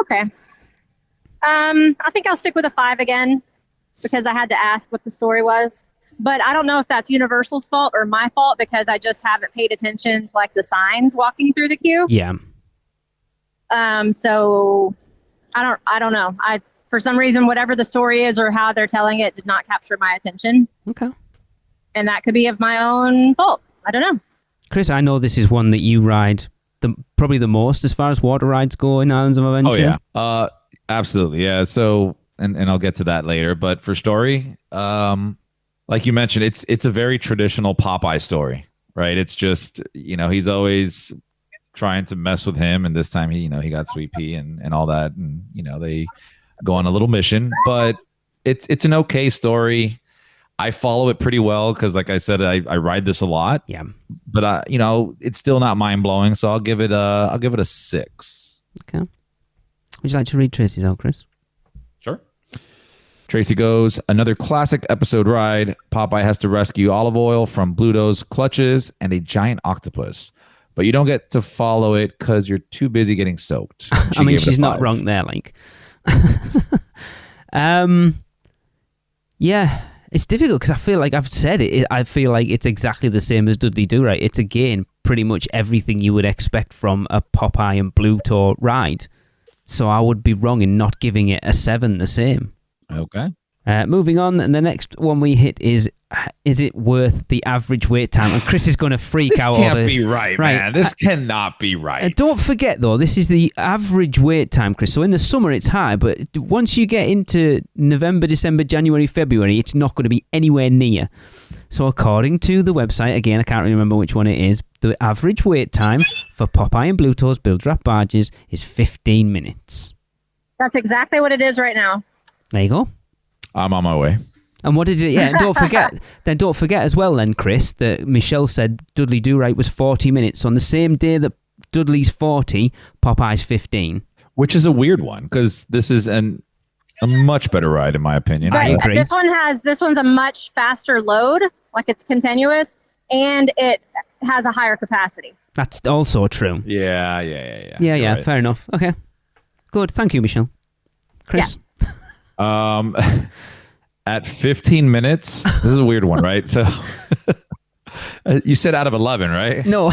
[SPEAKER 4] Okay. I think I'll stick with a 5 again because I had to ask what the story was. But I don't know if that's Universal's fault or my fault because I just haven't paid attention to like the signs walking through the queue.
[SPEAKER 2] Yeah.
[SPEAKER 4] So I don't know. For some reason, whatever the story is or how they're telling it did not capture my attention.
[SPEAKER 2] Okay.
[SPEAKER 4] And that could be of my own fault. I don't know.
[SPEAKER 2] Chris, I know this is one that you ride probably the most as far as water rides go in Islands of Adventure.
[SPEAKER 3] Oh yeah. Absolutely. Yeah. So and I'll get to that later. But for story, like you mentioned, it's a very traditional Popeye story, right? It's just, he's always trying to mess with him, and this time he got Sweet Pea and all that, and they go on a little mission. But it's an okay story. I follow it pretty well because, like I said, I ride this a lot.
[SPEAKER 2] Yeah.
[SPEAKER 3] But it's still not mind blowing, so I'll give it a 6.
[SPEAKER 2] Okay. Would you like to read Tracy's out, Chris?
[SPEAKER 3] Sure. Tracy goes, another classic episode ride. Popeye has to rescue Olive Oil from Bluto's clutches and a giant octopus. But you don't get to follow it because you're too busy getting soaked.
[SPEAKER 2] I mean, she's not wrong there, like. Yeah, it's difficult because I feel like I've said it. I feel like it's exactly the same as Dudley Do Right. It's, again, pretty much everything you would expect from a Popeye and Bluto ride. So I would be wrong in not giving it a 7 the same.
[SPEAKER 3] Okay.
[SPEAKER 2] Moving on, and the next one we hit is it worth the average wait time? And Chris is going to freak out over this.
[SPEAKER 3] This can't be right, man. This cannot be right.
[SPEAKER 2] Don't forget, though, this is the average wait time, Chris. So in the summer, it's high, but once you get into November, December, January, February, it's not going to be anywhere near. So according to the website, again, I can't remember which one it is, the average wait time for Popeye and Bluto's Build Wrap barges is 15 minutes.
[SPEAKER 4] That's exactly what it is right now.
[SPEAKER 2] There you go.
[SPEAKER 3] I'm on my way.
[SPEAKER 2] And what is it? Yeah, and don't forget as well then, Chris, that Michelle said Dudley Do Right was 40 minutes. On the same day that Dudley's 40, Popeye's 15.
[SPEAKER 3] Which is a weird one, because this is a much better ride, in my opinion.
[SPEAKER 2] I agree.
[SPEAKER 4] This one's a much faster load, like it's continuous, and it has a higher capacity.
[SPEAKER 2] That's also true.
[SPEAKER 3] Yeah.
[SPEAKER 2] Yeah,
[SPEAKER 3] You're right.
[SPEAKER 2] fair enough. Okay. Good. Thank you, Michelle. Chris?
[SPEAKER 3] At 15 minutes, this is a weird one, right? So you said out of 11, right?
[SPEAKER 2] No.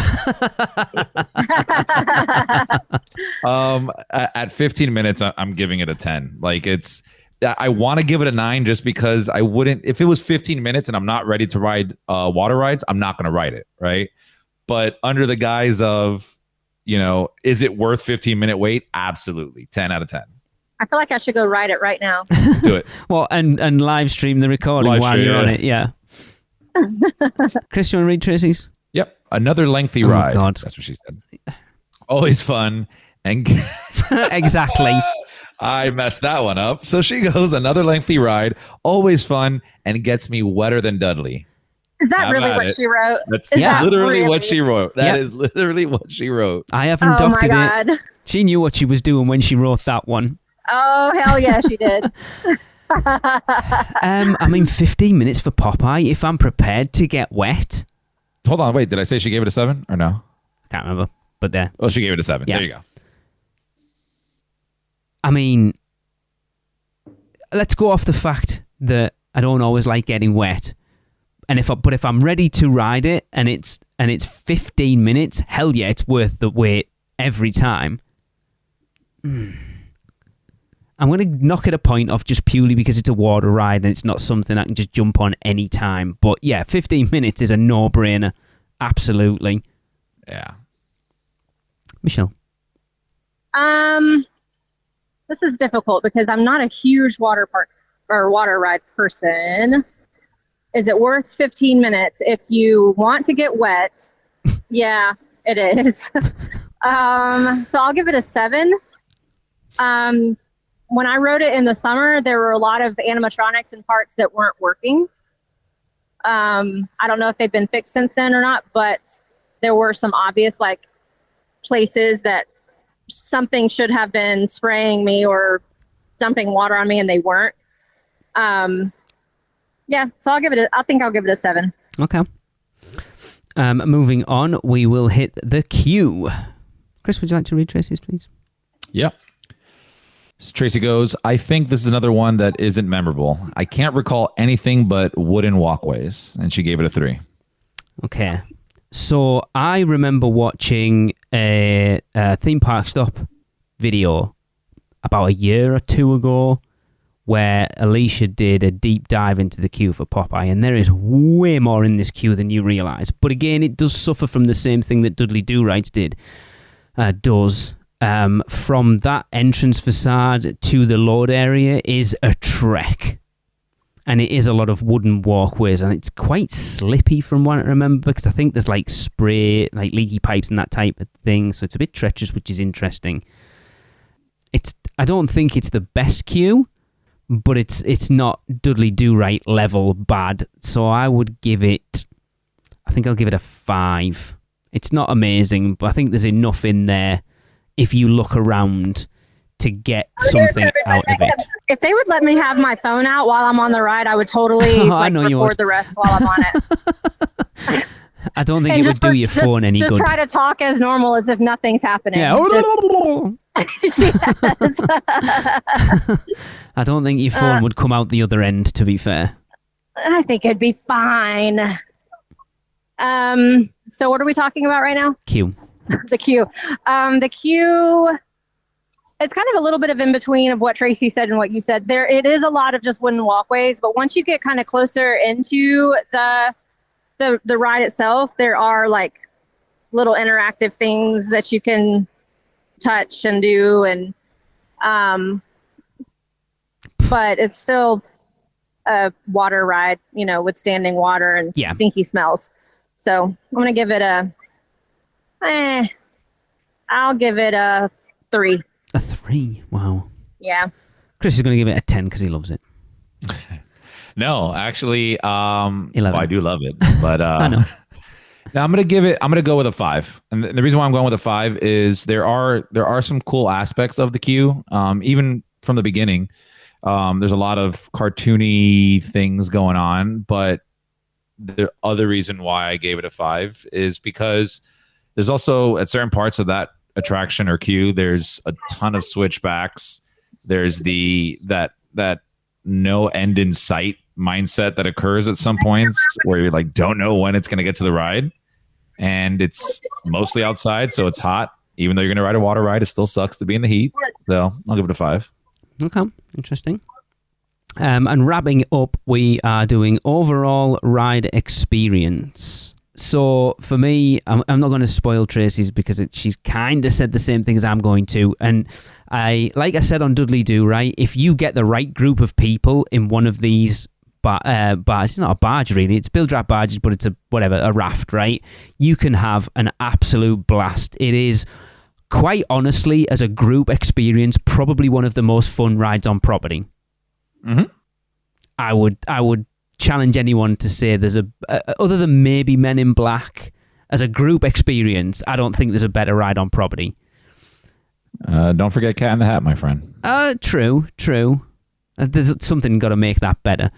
[SPEAKER 3] At 15 minutes, I'm giving it a 10. Like I want to give it a 9 just because I wouldn't, if it was 15 minutes and I'm not ready to ride water rides, I'm not going to ride it, right? But under the guise of, is it worth 15-minute wait? Absolutely. 10 out of 10.
[SPEAKER 4] I feel like I should go ride it right now.
[SPEAKER 3] Do it.
[SPEAKER 2] Well, and live stream the recording while you're on it. Yeah. Chris, you want to read Tracy's?
[SPEAKER 3] Yep. Another lengthy ride.
[SPEAKER 2] God.
[SPEAKER 3] That's what she said. Always fun. And
[SPEAKER 2] Exactly.
[SPEAKER 3] I messed that one up. So she goes, another lengthy ride, always fun, and gets me wetter than Dudley.
[SPEAKER 4] Is that really what she wrote?
[SPEAKER 3] That's
[SPEAKER 4] Is that
[SPEAKER 3] literally
[SPEAKER 4] really?
[SPEAKER 3] what she wrote. That is literally what she wrote.
[SPEAKER 2] I haven't
[SPEAKER 4] Oh my
[SPEAKER 2] doctored
[SPEAKER 4] God.
[SPEAKER 2] it. She knew what she was doing when she wrote that one.
[SPEAKER 4] Oh, hell yeah, she did.
[SPEAKER 2] 15 minutes for Popeye if I'm prepared to get wet.
[SPEAKER 3] Hold on, wait. Did I say she gave it a 7 or no?
[SPEAKER 2] Can't remember, but there.
[SPEAKER 3] Well, she gave it a 7.
[SPEAKER 2] Yeah.
[SPEAKER 3] There you go.
[SPEAKER 2] I mean, let's go off the fact that I don't always like getting wet. And if I'm ready to ride it and it's 15 minutes, hell yeah, it's worth the wait every time. I'm going to knock it a point off just purely because it's a water ride and it's not something I can just jump on any time. But yeah, 15 minutes is a no-brainer. Absolutely.
[SPEAKER 3] Yeah.
[SPEAKER 2] Michelle.
[SPEAKER 4] This is difficult because I'm not a huge water park or water ride person. Is it worth 15 minutes? If you want to get wet, yeah, it is. So I'll give it a 7. When I rode it in the summer, there were a lot of animatronics and parts that weren't working. I don't know if they've been fixed since then or not, but there were some obvious places that something should have been spraying me or dumping water on me and they weren't. Yeah, so I think I'll give it a 7.
[SPEAKER 2] Okay. Moving on, we will hit the queue. Chris, would you like to read Tracy's, please?
[SPEAKER 3] Yep. So Tracy goes, I think this is another one that isn't memorable. I can't recall anything but wooden walkways. And she gave it a 3.
[SPEAKER 2] Okay. So I remember watching a theme park stop video about a year or 2 ago where Alicia did a deep dive into the queue for Popeye, and there is way more in this queue than you realise. But again, it does suffer from the same thing that Dudley Do-Rights does. From that entrance facade to the load area is a trek. And it is a lot of wooden walkways, and it's quite slippy from what I remember, because I think there's spray, leaky pipes and that type of thing, so it's a bit treacherous, which is interesting. I don't think it's the best queue, but it's not Dudley Do-Right level bad, so I think I'll give it a 5. It's not amazing, but I think there's enough in there if you look around to get something out of it.
[SPEAKER 4] If they would let me have my phone out while I'm on the ride, I would totally record the rest while I'm on it.
[SPEAKER 2] I don't think it would do your phone any good.
[SPEAKER 4] Just try to talk as normal as if nothing's happening.
[SPEAKER 2] Yeah. I don't think your phone would come out the other end, to be fair.
[SPEAKER 4] I think it'd be fine. So what are we talking about right now?
[SPEAKER 2] Queue.
[SPEAKER 4] The queue. The queue, it's kind of a little bit of in between of what Tracy said and what you said. It is a lot of just wooden walkways, but once you get kind of closer into the ride itself, there are little interactive things that you can touch and do, and but it's still a water ride, with standing water and stinky smells. So I'm gonna give it I'll give it a 3.
[SPEAKER 2] A 3? Wow.
[SPEAKER 4] Yeah.
[SPEAKER 2] Chris is going to give it a 10 because he loves it.
[SPEAKER 3] No, actually,
[SPEAKER 2] 11.
[SPEAKER 3] Well, I do love it, but
[SPEAKER 2] I know.
[SPEAKER 3] now I'm gonna go with a 5, and the reason why I'm going with a 5 is there are some cool aspects of the queue, even from the beginning. There's a lot of cartoony things going on, but the other reason why I gave it a 5 is because there's also at certain parts of that attraction or queue, there's a ton of switchbacks. There's that no end in sight mindset that occurs at some points where you like don't know when it's going to get to the ride, and it's mostly outside, so it's hot. Even though you're going to ride a water ride, it still sucks to be in the heat. So I'll give it a 5.
[SPEAKER 2] Okay, interesting. And wrapping up, we are doing overall ride experience. So for me, I'm not going to spoil Tracy's because she's kind of said the same thing as I'm going to. And like I said on Dudley Do, right? If you get the right group of people in one of these barges, it's not a barge really, it's bilge wrap barges, but it's a raft, right? You can have an absolute blast. It is, quite honestly, as a group experience, probably one of the most fun rides on property.
[SPEAKER 3] Mm-hmm.
[SPEAKER 2] I would challenge anyone to say there's other than maybe Men in Black, as a group experience, I don't think there's a better ride on property.
[SPEAKER 3] Don't forget Cat in the Hat, my friend.
[SPEAKER 2] True. There's something got to make that better.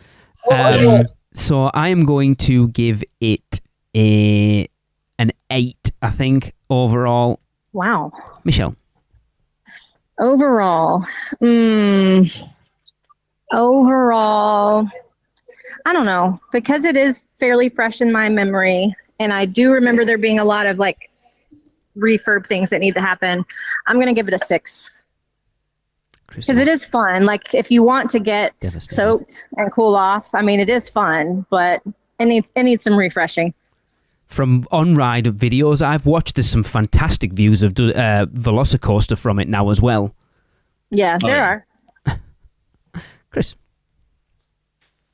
[SPEAKER 2] So I am going to give it an 8, I think, overall.
[SPEAKER 4] Wow.
[SPEAKER 2] Michelle.
[SPEAKER 4] Overall, I don't know, because it is fairly fresh in my memory, and I do remember there being a lot of like refurb things that need to happen. I'm going to give it a 6 because it is fun. Like if you want to get soaked and cool off, I mean, it is fun, but it needs some refreshing.
[SPEAKER 2] From on-ride videos I've watched, there's some fantastic views of Velocicoaster from it now as well.
[SPEAKER 4] Yeah, there are.
[SPEAKER 2] Chris.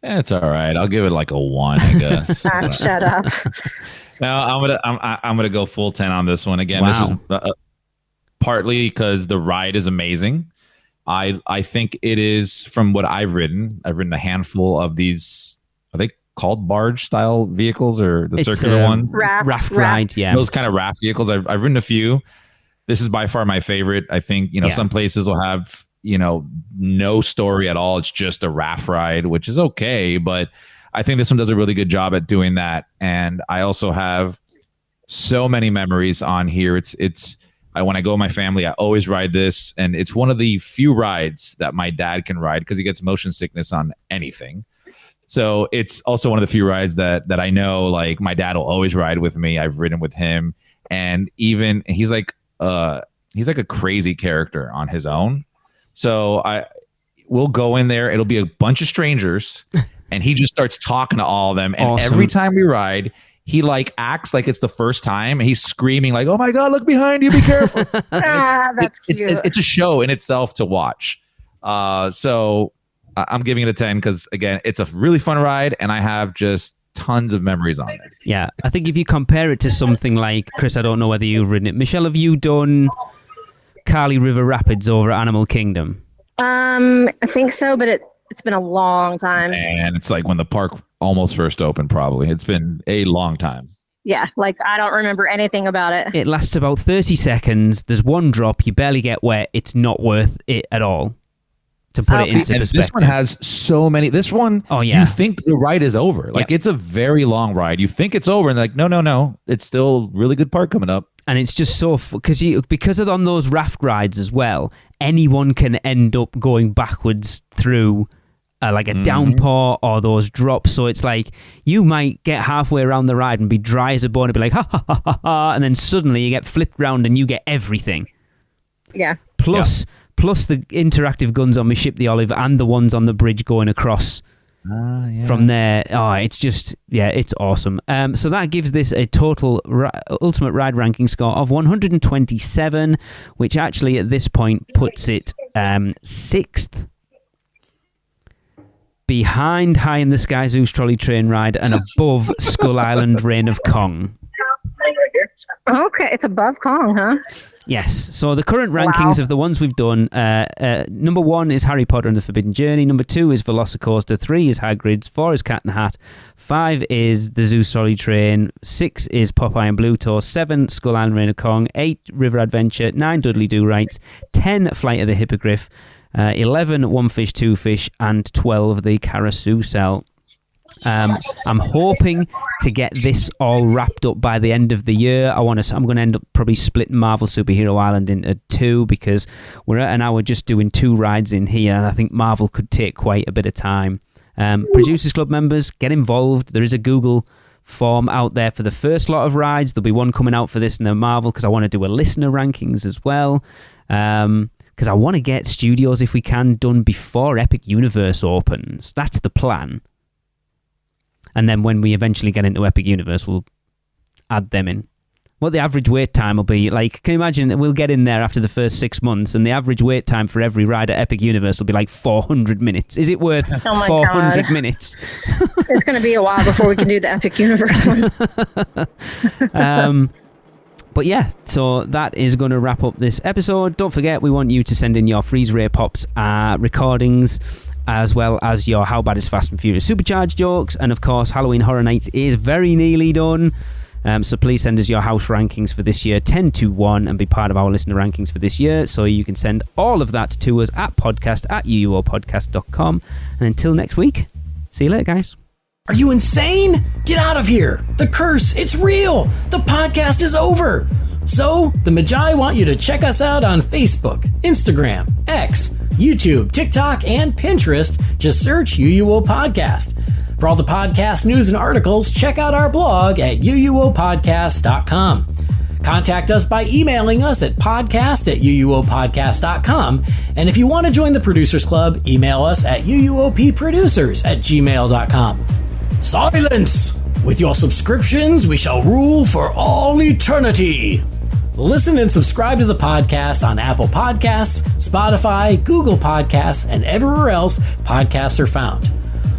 [SPEAKER 3] Yeah, it's all right. I'll give it like a 1, I guess.
[SPEAKER 4] Shut up.
[SPEAKER 3] Now I'm gonna go full 10 on this one again.
[SPEAKER 2] Wow.
[SPEAKER 3] This is partly because the ride is amazing. I think it is, from what I've ridden a handful of these. Are they called barge style vehicles or the circular ones?
[SPEAKER 2] Raft ride, yeah.
[SPEAKER 3] Those kind of raft vehicles. I've ridden a few. This is by far my favorite. I think some places will have no story at all. It's just a raft ride, which is okay, but I think this one does a really good job at doing that. And I also have so many memories on here. When I go with my family, I always ride this, and it's one of the few rides that my dad can ride because he gets motion sickness on anything. So it's also one of the few rides that I know, like, my dad will always ride with me. I've ridden with him, and even he's like a crazy character on his own. So we'll go in there. It'll be a bunch of strangers, and he just starts talking to all of them. And every time we ride, he like acts like it's the first time. And he's screaming like, "Oh my God, look behind you! Be careful!"
[SPEAKER 4] That's cute.
[SPEAKER 3] It's a show in itself to watch. So I'm giving it a 10 because, again, it's a really fun ride, and I have just tons of memories on it.
[SPEAKER 2] Yeah, I think if you compare it to something like, Chris, I don't know whether you've ridden it. Michelle, have you done Kali River Rapids over at Animal Kingdom?
[SPEAKER 4] I think so, but it's been a long time.
[SPEAKER 3] And it's like when the park almost first opened, probably. It's been a long time.
[SPEAKER 4] Yeah, like I don't remember anything about it.
[SPEAKER 2] It lasts about 30 seconds. There's one drop. You barely get wet. It's not worth it at all. To put it into perspective.
[SPEAKER 3] This one has so many. This one, you think the ride is over. Like, it's a very long ride. You think it's over, and like, no. It's still really good park coming up.
[SPEAKER 2] And it's just so because of on those raft rides as well, anyone can end up going backwards through like a downpour or those drops. So it's like you might get halfway around the ride and be dry as a bone and be like, ha ha ha ha ha, and then suddenly you get flipped round and you get everything.
[SPEAKER 4] Yeah.
[SPEAKER 2] Plus the interactive guns on my ship, the Olive, and the ones on the bridge going across from there. Oh, it's just, it's awesome. So that gives this a total ultimate ride ranking score of 127, which actually at this point puts it 6th behind High in the Sky Zeus Trolley Train Ride and above Skull Island Reign of Kong.
[SPEAKER 4] Okay, it's above Kong, huh?
[SPEAKER 2] Yes. So the current rankings of the ones we've done, number 1 is Harry Potter and the Forbidden Journey. Number 2 is Velocicoaster. 3 is Hagrid's. 4 is Cat in the Hat. 5 is the Zeus Trolley Train. 6 is Popeye and Bluto. 7, Skull Island Reign of Kong. 8, River Adventure. 9, Dudley Do Right. 10, Flight of the Hippogriff. 11, One Fish, Two Fish. And 12, the Carousel. I'm hoping to get this all wrapped up by the end of the year. I'm going to end up probably splitting Marvel Superhero Island into 2 because we're at an hour just doing 2 rides in here, and I think Marvel could take quite a bit of time. Producers Club members, get involved. There is a Google form out there for the first lot of rides. There'll be one coming out for this and the Marvel, because I want to do a listener rankings as well. Because I want to get studios, if we can, done before Epic Universe opens. That's the plan. And then when we eventually get into Epic Universe, we'll add them in. What the average wait time will be, like, can you imagine, we'll get in there after the first 6 months, and the average wait time for every ride at Epic Universe will be like 400 minutes. Is it worth 400 minutes?
[SPEAKER 4] It's going to be a while before we can do the Epic Universe one.
[SPEAKER 2] But yeah, so that is going to wrap up this episode. Don't forget, we want you to send in your Freeze Ray Pops recordings, as well as your How Bad is Fast and Furious Supercharged jokes. And of course, Halloween Horror Nights is very nearly done. So please send us your house rankings for this year, 10 to 1, and be part of our listener rankings for this year. So you can send all of that to us at podcast@uuopodcast.com. And until next week, see you later, guys.
[SPEAKER 8] Are you insane? Get out of here. The curse, it's real. The podcast is over. So, the Magi want you to check us out on Facebook, Instagram, X, YouTube, TikTok, and Pinterest. Just search UUO Podcast. For all the podcast news and articles, check out our blog at uuopodcast.com. Contact us by emailing us at podcast@uuopodcast.com. And if you want to join the Producers Club, email us at uuopproducers@gmail.com. Silence! With your subscriptions, we shall rule for all eternity. Listen and subscribe to the podcast on Apple Podcasts, Spotify, Google Podcasts, and everywhere else podcasts are found.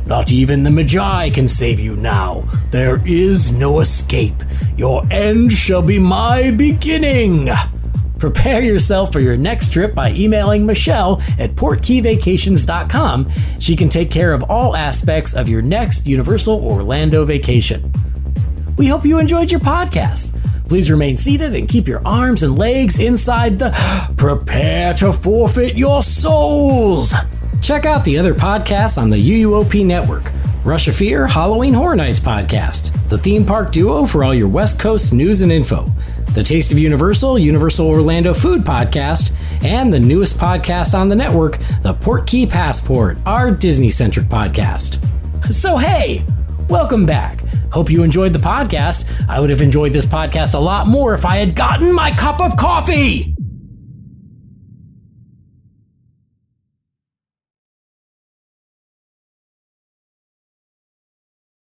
[SPEAKER 8] Not even the Magi can save you now. There is no escape. Your end shall be my beginning. Prepare yourself for your next trip by emailing Michelle at portkeyvacations.com. She can take care of all aspects of your next Universal Orlando vacation. We hope you enjoyed your podcast. Please remain seated and keep your arms and legs inside the prepare to forfeit your souls. Check out the other podcasts on the UUOP network. Rush of Fear, Halloween Horror Nights podcast, the Theme Park Duo for all your West Coast news and info, the Taste of Universal, Universal Orlando Food Podcast, and the newest podcast on the network, the Portkey Passport, our Disney-centric podcast. So hey, welcome back. Hope you enjoyed the podcast. I would have enjoyed this podcast a lot more if I had gotten my cup of coffee.